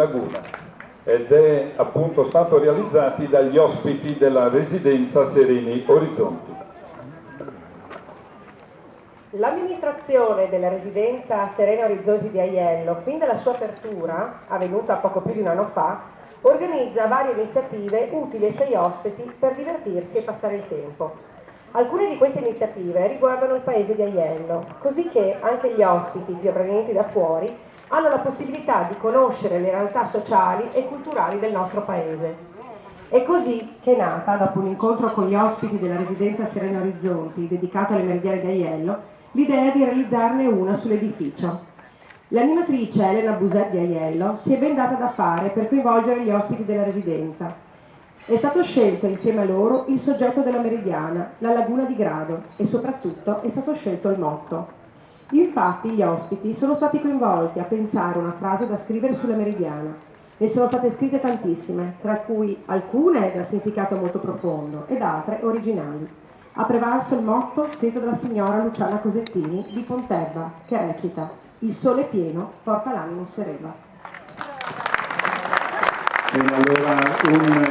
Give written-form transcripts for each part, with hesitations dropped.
laguna ed è appunto stato realizzato dagli ospiti della residenza Sereni Orizzonti. L'amministrazione della residenza Sereni Orizzonti di Aiello, fin dalla sua apertura, avvenuta poco più di un anno fa, organizza varie iniziative utili ai suoi ospiti per divertirsi e passare il tempo. Alcune di queste iniziative riguardano il paese di Aiello, così che anche gli ospiti provenienti da fuori hanno la possibilità di conoscere le realtà sociali e culturali del nostro paese. È così che è nata, dopo un incontro con gli ospiti della residenza Sereni Orizzonti, dedicato alle meridiane di Aiello, l'idea di realizzarne una sull'edificio. L'animatrice Elena Buset di Aiello si è ben data da fare per coinvolgere gli ospiti della residenza. È stato scelto insieme a loro il soggetto della meridiana, la laguna di Grado, e soprattutto è stato scelto il motto. Infatti gli ospiti sono stati coinvolti a pensare una frase da scrivere sulla meridiana. Ne sono state scritte tantissime, tra cui alcune dal significato molto profondo ed altre originali. Ha prevalso il motto scritto dalla signora Luciana Cosettini di Pontebba, che recita: "Il sole pieno porta l'animo sereno". E allora un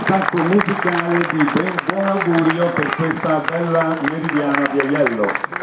stacco musicale di buon augurio per questa bella meridiana di Aiello.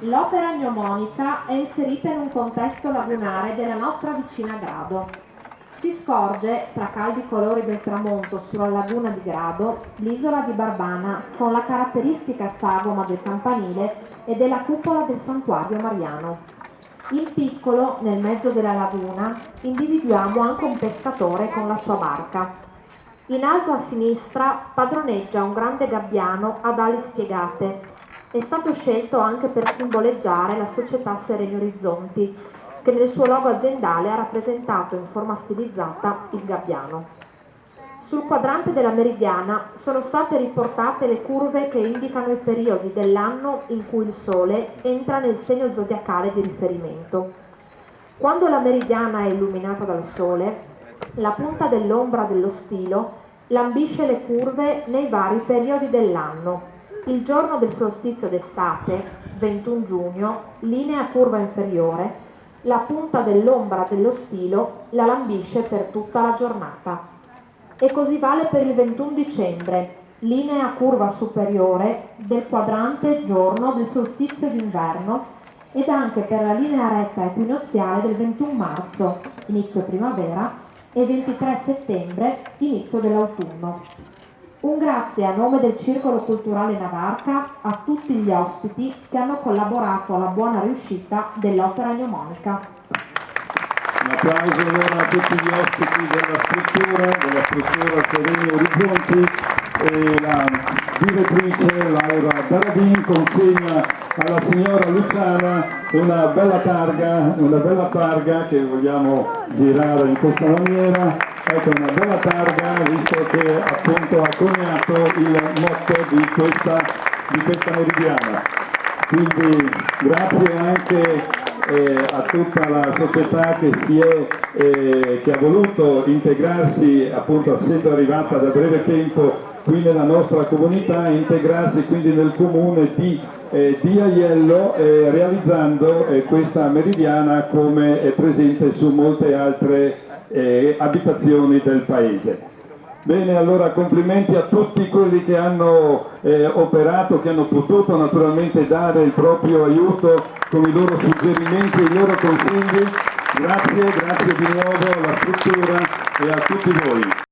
L'opera gnomonica è inserita in un contesto lagunare della nostra vicina Grado. Si scorge, tra caldi colori del tramonto sulla laguna di Grado, l'isola di Barbana con la caratteristica sagoma del campanile e della cupola del santuario mariano. In piccolo, nel mezzo della laguna, individuiamo anche un pescatore con la sua barca. In alto a sinistra padroneggia un grande gabbiano ad ali spiegate. È stato scelto anche per simboleggiare la società Sereni Orizzonti, che nel suo logo aziendale ha rappresentato in forma stilizzata il gabbiano. Sul quadrante della meridiana sono state riportate le curve che indicano i periodi dell'anno in cui il Sole entra nel segno zodiacale di riferimento. Quando la meridiana è illuminata dal Sole, la punta dell'ombra dello stilo lambisce le curve nei vari periodi dell'anno. Il giorno del solstizio d'estate, 21 giugno, linea curva inferiore, la punta dell'ombra dello stilo la lambisce per tutta la giornata. E così vale per il 21 dicembre, linea curva superiore del quadrante giorno del solstizio d'inverno ed anche per la linea retta equinoziale del 21 marzo, inizio primavera, e 23 settembre, inizio dell'autunno. Un grazie a nome del Circolo Culturale Navarca a tutti gli ospiti che hanno collaborato alla buona riuscita dell'opera gnomonica. Un applauso allora a tutti gli ospiti della struttura Sereni Orizzonti, e la direttrice Laura Daradin consegna alla signora Luciana una bella targa che vogliamo girare in questa maniera. Ecco, una bella targa, visto che appunto ha coniato il motto di questa meridiana. Quindi grazie anche a tutta la società che ha voluto integrarsi, appunto essendo arrivata da breve tempo qui nella nostra comunità, integrarsi quindi nel comune di Aiello, realizzando questa meridiana come è presente su molte altre abitazioni del paese. Bene, allora complimenti a tutti quelli che hanno operato, che hanno potuto naturalmente dare il proprio aiuto con i loro suggerimenti e i loro consigli. Grazie di nuovo alla struttura e a tutti voi.